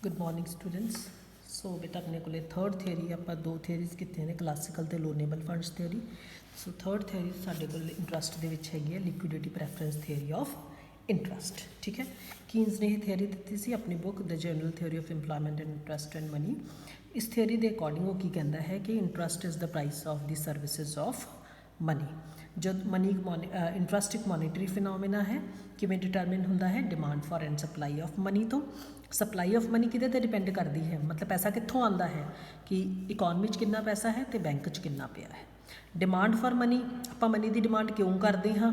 Good morning students. सो बेटा अपने को थर्ड थियरी आप दो थियरीज कितने ने क्लासिकल तो loanable funds theory. So third theory साढ़े को इंटरस्ट के हैगी है liquidity preference theory of interest. ठीक है, कीन्स ने यह थियरी दी सी अपनी book the general theory of employment and interest and money. इस थियरी के अकॉर्डिंग वो की कहता है कि interest is the price of the services of money. जब मनी इंटरस्ट एक मॉनेटरी फिनोमिना है किमें डिटरमिन होंदा है demand for and supply of money तो सप्लाई ऑफ मनी किहदे ते डिपेंड करती है, मतलब पैसा कित्थों आंदा है कि इकॉनमी च कितना पैसा है तो बैंक च कितना पिया है। डिमांड फॉर मनी आप मनी की डिमांड क्यों करते हाँ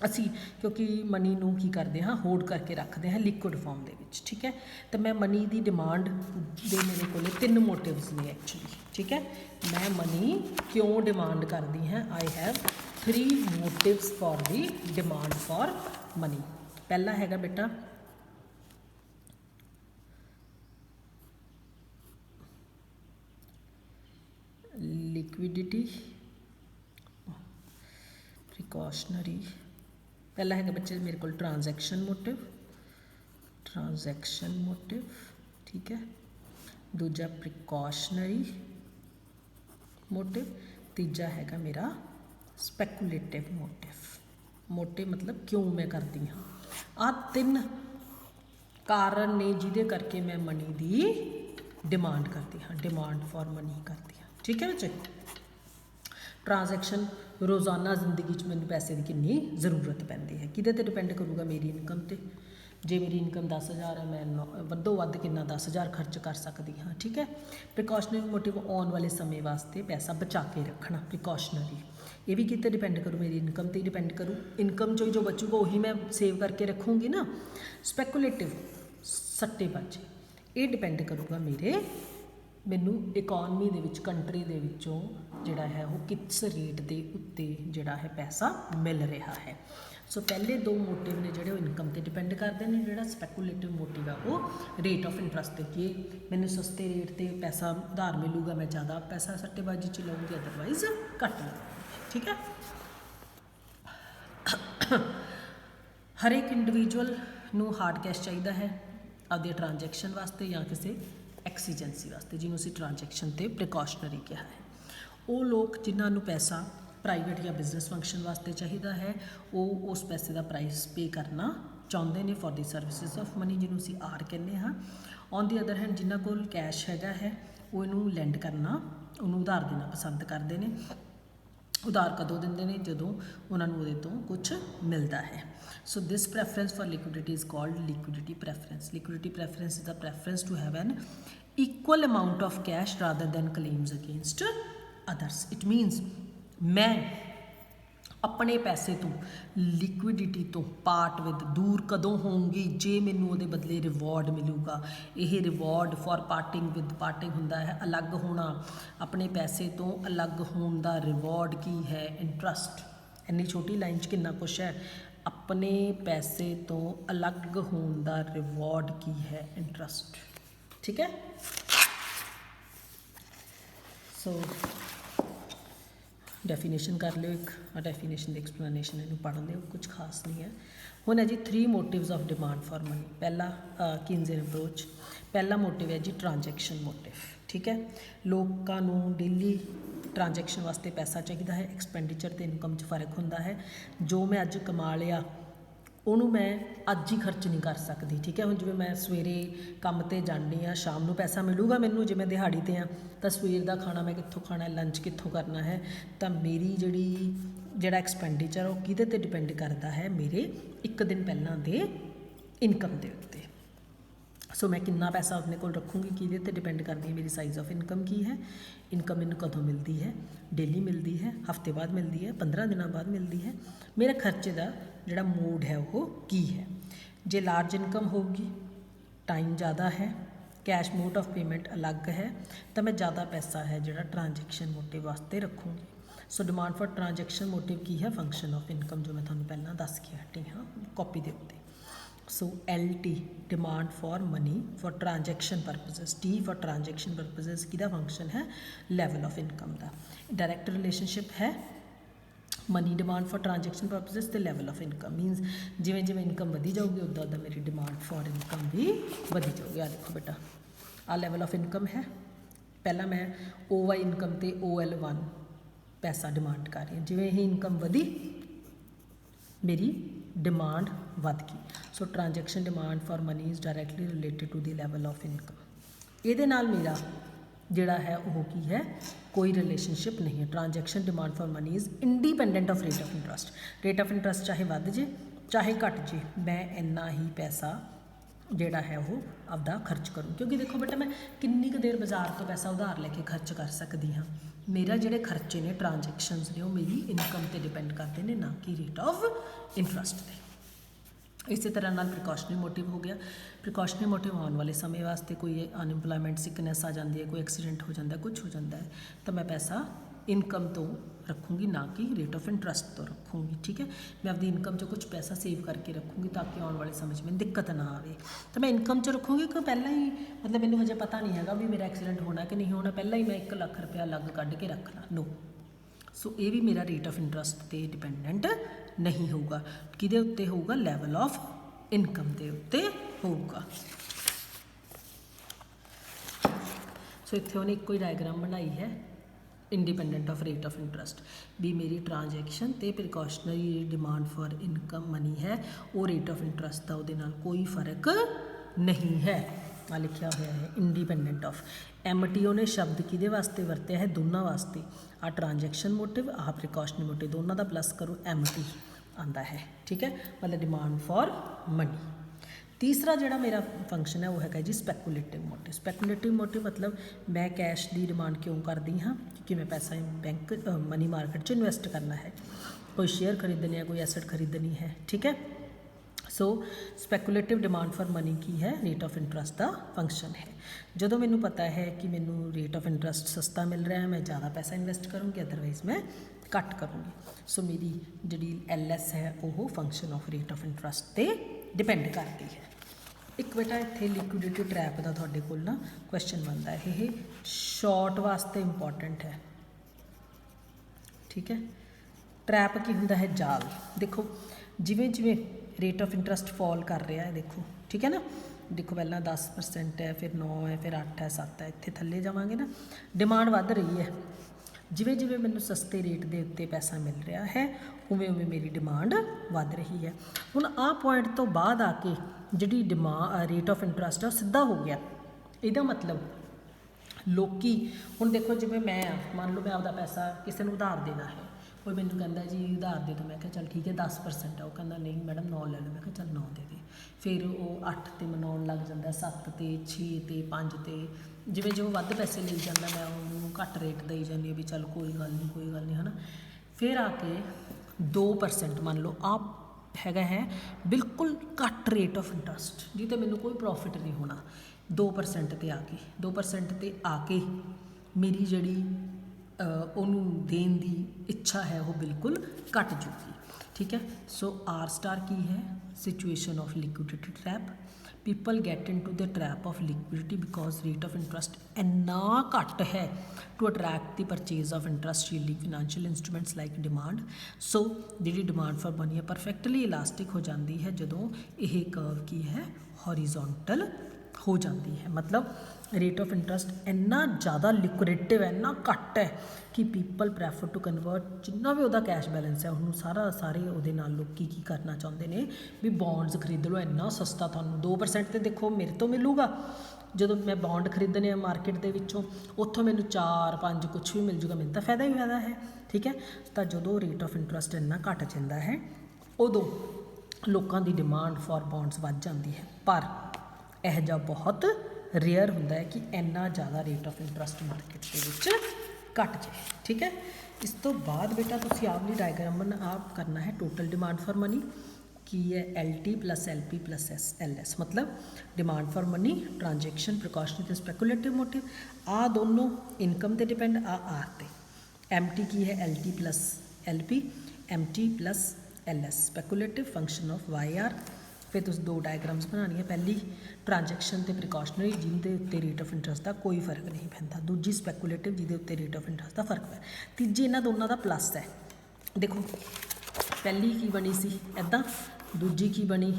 असी, क्योंकि मनी नूं की करते हाँ होल्ड करके रखते हैं लिक्विड फॉर्म दे विच। ठीक है, तो मैं मनी की डिमांड दे मेरे को तीन मोटिव्स ने एक्चुअली। ठीक है, मैं मनी क्यों डिमांड करती हैं, I have 3 motives for the demand for money. पहला हैगा बेटा लिक्विडिटी प्रिकॉशनरी, पहला है बच्चे मेरे को ट्रांजैक्शन मोटिव। ठीक है, दूजा प्रिकॉशनरी मोटिव, तीजा हैगा मेरा स्पैकुलेटिव मोटिव मतलब क्यों मैं करती हाँ। आ 3 कारण ने जिदे करके मैं मनी की डिमांड करती हाँ, डिमांड फॉर मनी करती हाँ। ठीक है बच्चे, ट्रांजैक्शन रोज़ाना जिंदगी च मैंने पैसे की कितनी जरूरत पैंती है किहदे ते डिपेंड करूँगा मेरी इनकम ते। जे मेरी इनकम 10,000 है मैं वधो वध कितना 10,000 खर्च कर सकती हाँ। ठीक है, प्रिकॉशनरी मोटिव आने वाले समय वास्ते पैसा बचा के रखना प्रिकॉशनरी, ये भी कितने डिपेंड करूँ मेरी इनकम ते डिपेंड करूँ, इनकम जो बचूगा वही मैं सेव करके रखूँगी ना। स्पैकुलेटिव सट्टेबाजी ये डिपेंड करूँगा मैनू इकॉनमी दे विच कंट्री दे विचों जिहड़ा है वो किस रेट के उत्ते जिहड़ा है पैसा मिल रहा है। सो पहले 2 मोटिव ने जिहड़े इनकम ते डिपेंड करते हैं, जिहड़ा स्पैकुलेटिव मोटिव है वो रेट ऑफ इंटरस्ट ते कि मैंने सस्ते रेट ते पैसा उधार मिलूगा मैं ज़्यादा पैसा सट्टेबाजी च लूँगी अदरवाइज घट लूँगी। ठीक है, हर एक इंडिविजुअल नू हार्ड कैश चाहिए है आपके ट्रांजैक्शन वास्ते या किसी एक्सीजेंसी वास्ते, जिन्होंने असीं ट्रांजैक्शन ते प्रिकॉशनरी कहा है। वो लोग जिन्होंने पैसा प्राइवेट या बिजनेस फंक्शन वास्ते चाहिए है वो उस पैसे का प्राइस पे करना चाहते हैं for the services of money, जिन्होंने असीं आर कहने हाँ। ऑन दी अदर हैंड जिन्हों को कैश है वो इनू लैंड करना उन्होंने उधार देना पसंद करते हैं। उधार कदों देंदे ने जदों उन्होंने उहदे तो कुछ मिलता है। So this preference for liquidity is called liquidity preference. Liquidity preference is the preference to have an equal amount of cash rather than claims against others. It means मैं अपने पैसे तो लिक्विडिटी तो पार्ट विद दूर कदों होंगी जे मैनू उहदे बदले रिवॉर्ड मिलूगा। यह reward for parting with parting होंदा है अलग होना, अपने पैसे तो अलग होने का रिवॉर्ड की है इंटरस्ट। इन्नी छोटी लाइन च कितना कुछ है, अपने पैसे तो अलग होने का रिवॉर्ड की है इंटरस्ट। ठीक है, सो डेफिनेशन कर लियो एक, डेफिनेशन एक्सप्लेनेशन इन्हू पढ़ लियो, कुछ खास नहीं है। हुण है जी 3 motives of demand for money. पहला किन्ज़न अप्रोच, पहला मोटिव है जी ट्रांजैक्शन मोटिव। ठीक है, लोगों नूं डेली ट्रांजैक्शन वास्ते पैसा चाहिए है, एक्सपेंडिचर तो इनकम च फर्क होंदा है। जो मैं अज कमा लिया ਉਹਨੂੰ मैं अज ही खर्च नहीं कर सकती। ठीक है, हुण जिवें मैं सवेरे काम ते जानी हाँ शाम को पैसा मिलूगा मैनू, जे मैं दिहाड़ी ते हाँ तो सवेर का खाना मैं कित्थों खाना है, लंच कित्थों करना है, तो मेरी जिहड़ा एक्सपेंडिचर वो किहदे ते डिपेंड करता है मेरे एक दिन पहलां दे इनकम के उत्ते। सो मैं कितना पैसा अपने को रखूँगी किहदे ते डिपेंड करती है मेरी साइज़ ऑफ इनकम की है। इनकम मैनू कदों मिलती है, डेली मिलती है, हफ्ते बाद मिलती है, 15 दिनों बाद मिलती है, मेरे खर्चे का जिहड़ा मोड है वो की है। जे लार्ज इनकम होगी, टाइम ज़्यादा है, कैश मोड ऑफ पेमेंट अलग है, तो मैं ज़्यादा पैसा है जिहड़ा ट्रांजैक्शन मोटिव वास्ते रखूँगी। So demand for transaction motive की है फंक्शन ऑफ इनकम, जो मैं तुहानूं पहलां दस के हटी हाँ कॉपी दे उत्ते। So LT demand for money for transaction purposes, T for transaction purposes की फंक्शन है लैवल ऑफ इनकम का। डायरैक्ट रिलेशनशिप है money demand for transaction purposes ਤੇ ਲੈਵਲ ਆਫ ਇਨਕਮ ਮੀਨਸ ਜਿਵੇਂ ਜਿਵੇਂ ਇਨਕਮ ਵਧੀ ਜਾਊਗੀ ਉੱਦਾਂ ਉੱਦਾਂ ਮੇਰੀ ਡਿਮਾਂਡ ਫॉर ਇਨਕਮ ਵੀ ਵਧੀ ਜਾਊਗੀ। ਆ ਦੇਖੋ ਬੇਟਾ, ਆ ਲੈਵਲ ਆਫ ਇਨਕਮ ਹੈ। ਪਹਿਲਾਂ ਮੈਂ OY ਇਨਕਮ ਤੇ OL1 ਪੈਸਾ ਡਿਮਾਂਡ ਕਰ ਰਹੀ ਹਾਂ। ਜਿਵੇਂ ਇਹ ਇਨਕਮ ਵਧੀ ਮੇਰੀ ਡਿਮਾਂਡ ਵੱਧ ਗਈ। So transaction demand for money is directly related to the level of income. ਇਹਦੇ ਨਾਲ ਮੇਰਾ ਜਿਹੜਾ ਹੈ ਉਹ ਕੀ ਹੈ, ਕੋਈ ਰਿਲੇਸ਼ਨਸ਼ਿਪ ਨਹੀਂ ਹੈ। Transaction demand for money is independent of rate of interest. Rate of interest ਚਾਹੇ ਵੱਧ ਜੇ ਚਾਹੇ ਘੱਟ ਜੇ, ਮੈਂ ਇੰਨਾ ਹੀ ਪੈਸਾ ਜਿਹੜਾ ਹੈ ਉਹ ਆਪਦਾ ਖਰਚ ਕਰੂੰ। ਕਿਉਂਕਿ ਦੇਖੋ ਬੇਟਾ, ਮੈਂ ਕਿੰਨੀ ਕੁ ਦੇਰ ਬਾਜ਼ਾਰ ਤੋਂ ਪੈਸਾ ਉਧਾਰ ਲੈ ਕੇ ਖਰਚ ਕਰ ਸਕਦੀ ਹਾਂ। ਮੇਰਾ ਜਿਹੜੇ ਖਰਚੇ ਨੇ, ਟ੍ਰਾਂਜੈਕਸ਼ਨਸ ਨੇ, ਉਹ ਮੇਰੀ ਇਨਕਮ 'ਤੇ ਡਿਪੈਂਡ ਕਰਦੇ ਨੇ, ਨਾ ਕਿ ਰੇਟ ਆਫ ਇੰਟਰਸਟ 'ਤੇ। ਇਸੇ ਤਰ੍ਹਾਂ ਨਾਲ ਪ੍ਰੀਕਾਸ਼ਨਰੀ ਮੋਟਿਵ ਹੋ ਗਿਆ। ਪ੍ਰੀਕਾਸ਼ਨਰੀ ਮੋਟਿਵ ਆਉਣ ਵਾਲੇ ਸਮੇਂ ਵਾਸਤੇ ਕੋਈ ਅਨਇੰਪਲੋਇਮੈਂਟ, ਸਿਕਨੈਸ ਆ ਜਾਂਦੀ ਹੈ, ਕੋਈ ਐਕਸੀਡੈਂਟ ਹੋ ਜਾਂਦਾ, ਕੁਝ ਹੋ ਜਾਂਦਾ ਹੈ, ਤਾਂ ਮੈਂ ਪੈਸਾ ਇਨਕਮ ਤੋਂ ਰੱਖੂੰਗੀ, ਨਾ ਕਿ ਰੇਟ ਆਫ ਇੰਟਰਸਟ ਤੋਂ ਰੱਖੂੰਗੀ। ਠੀਕ ਹੈ, ਮੈਂ ਆਪਣੀ ਇਨਕਮ 'ਚੋਂ ਕੁਝ ਪੈਸਾ ਸੇਵ ਕਰਕੇ ਰੱਖੂੰਗੀ ਤਾਂ ਕਿ ਆਉਣ ਵਾਲੇ ਸਮੇਂ 'ਚ ਮੈਨੂੰ ਦਿੱਕਤ ਨਾ ਆਵੇ। ਤਾਂ ਮੈਂ ਇਨਕਮ 'ਚ ਰੱਖੂੰਗੀ ਕਿ ਪਹਿਲਾਂ ਹੀ, ਮਤਲਬ ਮੈਨੂੰ ਹਜੇ ਪਤਾ ਨਹੀਂ ਹੈਗਾ ਵੀ ਮੇਰਾ ਐਕਸੀਡੈਂਟ ਹੋਣਾ ਕਿ ਨਹੀਂ ਹੋਣਾ, ਪਹਿਲਾਂ ਹੀ ਮੈਂ 1 ਲੱਖ ਰੁਪਇਆ ਅਲੱਗ ਕੱਢ ਕੇ ਰੱਖ ਲਾਂ। ਨੋ। ਸੋ ਇਹ ਵੀ ਮੇਰਾ ਰੇਟ ਆਫ ਇੰਟਰਸਟ 'ਤੇ ਡਿਪੈਂਡੈਂਟ ਨਹੀਂ ਹੋਊਗਾ। ਕਿਹਦੇ ਉੱਤੇ ਹੋਊਗਾ? ਲੈਵਲ ਆਫ ਇਨਕਮ ਦੇ ਉੱਤੇ ਹੋਊਗਾ। ਸੋ ਇੱਥੇ ਉਹਨੇ ਇੱਕੋ ਹੀ ਡਾਇਗਰਾਮ ਬਣਾਈ ਹੈ, independent of rate of interest, ਵੀ ਮੇਰੀ ਟ੍ਰਾਂਜੈਕਸ਼ਨ ਤੇ precautionary demand for income money ਹੈ, ਉਹ ਰੇਟ ਆਫ ਇੰਟਰਸਟ ਦਾ ਉਹਦੇ ਨਾਲ ਕੋਈ ਫਰਕ ਨਹੀਂ ਹੈ। ਆ ਲਿਖਿਆ ਹੋਇਆ ਹੈ ਇੰਡੀਪੈਂਡੈਂਟ ਆਫ। MT ਉਹਨੇ ਸ਼ਬਦ ਕਿਹਦੇ ਵਾਸਤੇ ਵਰਤਿਆ ਹੈ? ਦੋਨਾਂ ਵਾਸਤੇ। ਆ ਟ੍ਰਾਂਜੈਕਸ਼ਨ ਮੋਟਿਵ, ਆਹ ਪ੍ਰੀਕਾਸ਼ਨਰੀ ਮੋਟਿਵ, ਦੋਨਾਂ ਦਾ ਪਲੱਸ ਕਰੋ, MT ਆਉਂਦਾ ਹੈ। ਠੀਕ ਹੈ, ਮਤਲਬ ਡਿਮਾਂਡ ਫॉर ਮਨੀ। ਤੀਸਰਾ ਜਿਹੜਾ ਮੇਰਾ ਫੰਕਸ਼ਨ ਹੈ ਉਹ ਹੈਗਾ ਜੀ ਸਪੈਕੂਲੇਟਿਵ ਮੋਟਿਵ। ਸਪੈਕੂਲੇਟਿਵ ਮੋਟਿਵ ਮਤਲਬ ਮੈਂ ਕੈਸ਼ ਦੀ ਡਿਮਾਂਡ ਕਿਉਂ ਕਰਦੀ ਹਾਂ? ਕਿਉਂਕਿ ਮੈਂ ਪੈਸਾ ਬੈਂਕ ਮਨੀ ਮਾਰਕੀਟ 'ਚ ਇਨਵੈਸਟ ਕਰਨਾ ਹੈ, ਕੋਈ ਸ਼ੇਅਰ ਖਰੀਦਣੇ ਹੈ, ਕੋਈ ਐਸਟ ਖਰੀਦਣੀ ਹੈ। ਠੀਕ ਹੈ, ਸੋ ਸਪੈਕੂਲੇਟਿਵ ਡਿਮਾਂਡ ਫॉर ਮਨੀ ਕੀ ਹੈ? Rate of interest the function ਹੈ। ਜਦੋਂ ਮੈਨੂੰ ਪਤਾ ਹੈ ਕਿ ਮੈਨੂੰ ਰੇਟ ਆਫ ਇੰਟਰਸਟ ਸਸਤਾ ਮਿਲ ਰਿਹਾ ਹੈ, ਮੈਂ ਜ਼ਿਆਦਾ ਪੈਸਾ ਇਨਵੈਸਟ ਕਰੂੰਗੀ, ਅਦਰਵਾਈਜ਼ ਮੈਂ ਘੱਟ ਕਰੂੰਗੀ। ਸੋ ਮੇਰੀ ਜਿਹੜੀ LS ਹੈ ਉਹ function of rate of interest 'ਤੇ ਡਿਪੈਂਡ ਕਰਦੀ ਹੈ। ਇੱਕ ਬੇਟਾ ਇੱਥੇ ਲਿਕੁਇਡਿਟੀ ਟਰੈਪ ਦਾ ਤੁਹਾਡੇ ਕੋਲ ਨਾ ਕੁਐਸਚਨ ਬਣਦਾ ਹੈ, ਇਹ ਸ਼ਾਰਟ ਵਾਸਤੇ ਇੰਪੋਰਟੈਂਟ ਹੈ। ਠੀਕ ਹੈ, ਟਰੈਪ ਕੀ ਹੁੰਦਾ ਹੈ? ਜਾਲ। ਦੇਖੋ ਜਿਵੇਂ ਜਿਵੇਂ ਰੇਟ ਆਫ ਇੰਟਰਸਟ ਫਾਲ ਕਰ ਰਿਹਾ ਹੈ, ਦੇਖੋ ਠੀਕ ਹੈ ਨਾ, ਦੇਖੋ ਪਹਿਲਾਂ 10% ਹੈ, ਫਿਰ 9 ਹੈ, ਫਿਰ 8 ਹੈ, 7 ਹੈ, ਇੱਥੇ ਥੱਲੇ ਜਾਵਾਂਗੇ ਨਾ, ਡਿਮਾਂਡ ਵੱਧ ਰਹੀ ਹੈ। ਜਿਵੇਂ ਜਿਵੇਂ ਮੈਨੂੰ ਸਸਤੇ ਰੇਟ ਦੇ ਉੱਤੇ ਪੈਸਾ ਮਿਲ ਰਿਹਾ ਹੈ, ਉਵੇਂ ਉਵੇਂ ਮੇਰੀ ਡਿਮਾਂਡ ਵੱਧ ਰਹੀ ਹੈ। ਹੁਣ ਆਹ ਪੁਆਇੰਟ ਤੋਂ ਬਾਅਦ ਆ ਕੇ ਜਿਹੜੀ ਰੇਟ ਆਫ ਇੰਟਰਸਟ ਆ ਉਹ ਸਿੱਧਾ ਹੋ ਗਿਆ। ਇਹਦਾ ਮਤਲਬ ਲੋਕੀ, ਹੁਣ ਦੇਖੋ ਜਿਵੇਂ ਮੈਂ ਮੰਨ ਲਓ ਮੈਂ ਆਪਦਾ ਪੈਸਾ ਕਿਸੇ ਨੂੰ ਉਧਾਰ ਦੇਣਾ ਹੈ, ਕੋਈ ਮੈਨੂੰ ਕਹਿੰਦਾ ਜੀ ਉਧਾਰ ਦੇ ਦਿਓ, ਮੈਂ ਕਿਹਾ ਚੱਲ ਠੀਕ ਹੈ 10% ਆ, ਉਹ ਕਹਿੰਦਾ ਨਹੀਂ ਮੈਡਮ 9 ਲੈ ਲਓ, ਮੈਂ ਕਿਹਾ ਚੱਲ 9 ਦੇ ਦੇ। ਫਿਰ ਉਹ 8 'ਤੇ ਮਨਾਉਣ ਲੱਗ ਜਾਂਦਾ, 7 'ਤੇ, 6 'ਤੇ, 5 'ਤੇ, ਜਿਵੇਂ ਜਿਵੇਂ ਵੱਧ ਪੈਸੇ ਲਈ ਜਾਂਦਾ ਮੈਂ ਉਹਨੂੰ ਘੱਟ ਰੇਟ ਦੇਈ ਜਾਂਦੀ ਹਾਂ ਵੀ ਚੱਲ ਕੋਈ ਗੱਲ ਨਹੀਂ, ਕੋਈ ਗੱਲ ਨਹੀਂ, ਹੈ ਨਾ। ਫਿਰ ਆ ਕੇ 2% ਮੰਨ ਲਓ ਆ ਹੈਗਾ ਹੈ ਬਿਲਕੁਲ ਘੱਟ ਰੇਟ ਆਫ ਇੰਟਰਸਟ, ਜਿਹਦੇ ਮੈਨੂੰ ਕੋਈ ਪ੍ਰੋਫਿਟ ਨਹੀਂ ਹੋਣਾ। 2% 'ਤੇ ਆ ਕੇ 2% 'ਤੇ ਆ ਕੇ ਮੇਰੀ ਜਿਹੜੀ ਉਹਨੂੰ ਦੇਣ ਦੀ ਇੱਛਾ ਹੈ ਉਹ ਬਿਲਕੁਲ ਘੱਟ ਜੂਗੀ। ਠੀਕ ਹੈ, ਸੋ R* ਕੀ ਹੈ? Situation of liquidity trap. People get into the trap of liquidity because rate of interest ਇੰਨਾ ਘੱਟ ਹੈ to attract the purchase of interest yielding financial instruments like demand. So ਜਿਹੜੀ ਡਿਮਾਂਡ ਫॉर ਮਨੀ ਹੈ perfectly elastic ਹੋ ਜਾਂਦੀ ਹੈ ਜਦੋਂ ਇਹ ਕਰਵ ਕੀ ਹੈ? ਹੌਰੀਜ਼ੋਨਟਲ ਹੋ ਜਾਂਦੀ ਹੈ। ਮਤਲਬ ਰੇਟ ਆਫ ਇੰਟਰਸਟ ਇੰਨਾ ਜ਼ਿਆਦਾ ਲਿਕੁਇਡੇਟਿਵ ਹੈ, ਇੰਨਾ ਘੱਟ ਹੈ ਕਿ ਪੀਪਲ ਪ੍ਰੈਫਰ ਟੂ ਕਨਵਰਟ, ਜਿੰਨਾ ਵੀ ਉਹਦਾ ਕੈਸ਼ ਬੈਲੈਂਸ ਹੈ ਉਹਨੂੰ ਸਾਰੇ ਉਹਦੇ ਨਾਲ ਲੋਕੀ ਕੀ ਕਰਨਾ ਚਾਹੁੰਦੇ ਨੇ ਵੀ ਬੌਂਡਸ ਖਰੀਦ ਲਓ, ਇੰਨਾ ਸਸਤਾ ਤੁਹਾਨੂੰ 2% 'ਤੇ ਦੇਖੋ ਮੇਰੇ ਤੋਂ ਮਿਲੂਗਾ। ਜਦੋਂ ਮੈਂ ਬੌਂਡ ਖਰੀਦਣੇ ਆ ਮਾਰਕੀਟ ਦੇ ਵਿੱਚੋਂ, ਉੱਥੋਂ ਮੈਨੂੰ 4-5 ਕੁਛ ਵੀ ਮਿਲ ਜੂਗਾ, ਮੈਨੂੰ ਤਾਂ ਫਾਇਦਾ ਹੀ ਫਾਇਦਾ ਹੈ। ਠੀਕ ਹੈ, ਤਾਂ ਜਦੋਂ ਰੇਟ ਆਫ ਇੰਟਰਸਟ ਇੰਨਾ ਘੱਟ ਜਾਂਦਾ ਹੈ ਉਦੋਂ ਲੋਕਾਂ ਦੀ ਡਿਮਾਂਡ ਫॉर ਬੌਂਡਸ ਵੱਧ ਜਾਂਦੀ ਹੈ। ਪਰ ਇਹ ਜਿਹਾ ਬਹੁਤ ਰੇਅਰ ਹੁੰਦਾ ਹੈ ਕਿ ਇੰਨਾ ਜ਼ਿਆਦਾ ਰੇਟ ਆਫ ਇੰਟਰਸਟ ਮਾਰਕੀਟ ਦੇ ਵਿੱਚ ਘੱਟ ਜਾਏ। ਠੀਕ ਹੈ, ਇਸ ਤੋਂ ਬਾਅਦ ਬੇਟਾ ਤੁਸੀਂ ਆਪਣੀ ਡਾਇਗਰਾਮ ਆਪ ਕਰਨਾ ਹੈ ਟੋਟਲ ਡਿਮਾਂਡ ਫॉर ਮਨੀ ਕੀ ਹੈ? LT + LP + LS, ਮਤਲਬ demand for money, transaction, precautionary ਤੇ ਸਪੈਕੂਲੇਟਿਵ ਮੋਟਿਵ, ਆ ਦੋਨੋਂ ਇਨਕਮ ਤੇ ਡਿਪੈਂਡ, R ਤੇ। MT ਕੀ ਹੈ? LT + LP, MT + LS, speculative function of YR। ਫਿਰ ਤੁਸੀਂ 2 ਡਾਇਗਰਾਮਸ ਬਣਾਉਣੀਆਂ, ਪਹਿਲੀ ਟ੍ਰਾਂਜੈਕਸ਼ਨ ਤੇ ਪ੍ਰੀਕਾਸ਼ਨਰੀ ਜਿਹਦੇ ਉੱਤੇ ਰੇਟ ਆਫ ਇੰਟਰਸਟ ਦਾ ਕੋਈ ਫਰਕ ਨਹੀਂ ਪੈਂਦਾ, ਦੂਜੀ ਸਪੈਕੂਲੇਟਿਵ ਜਿਹਦੇ ਉੱਤੇ ਰੇਟ ਆਫ ਇੰਟਰਸਟ ਦਾ ਫਰਕ ਹੈ, ਤੀਜੀ ਇਹਨਾਂ ਦੋਨਾਂ ਦਾ ਪਲੱਸ ਹੈ। देखो पहली की बनी सी ऐदा, दूजी की बनी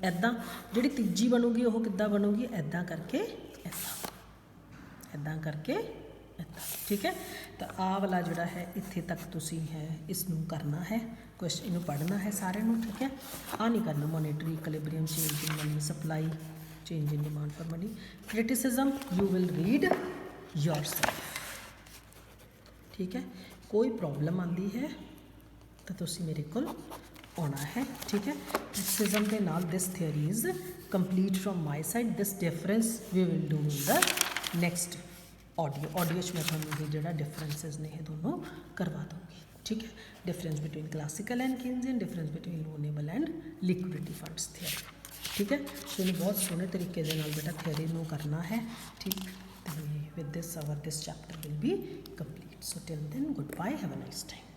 ऐदा, जिहड़ी तीजी बनूगी वो किद्दां बनूगी ऐदा करके ऐदा, ऐदा करके ऐदा। ठीक है, तो आ वाला जोड़ा है इत्थे तक तुसी है इसनूं करना है, क्वेश्चन इनू पढ़ना है सारे नूं। ठीक है, आ नहीं करना monetary equilibrium, change in money supply, change in demand for money. Criticism you will read yourself. ठीक है, कोई प्रॉब्लम आती है तो तुसी मेरे को आना है। ठीक है, क्रिटिसिज्म के नाल this theory is complete from my side, this difference we will do in the next audio. Audio मैं थोड़ा ये जोड़ा डिफरेंसिस ने ये दोनों करवा दूँगी। ठीक है, difference between classical and Keynesian, difference between loanable and liquidity funds theory. ठीक है, तो इन्हें बहुत सोहने तरीके दे नाल बेटा थियरी नूं करना है। ठीक, with this our this chapter will be complete. So till then good bye, have a nice time.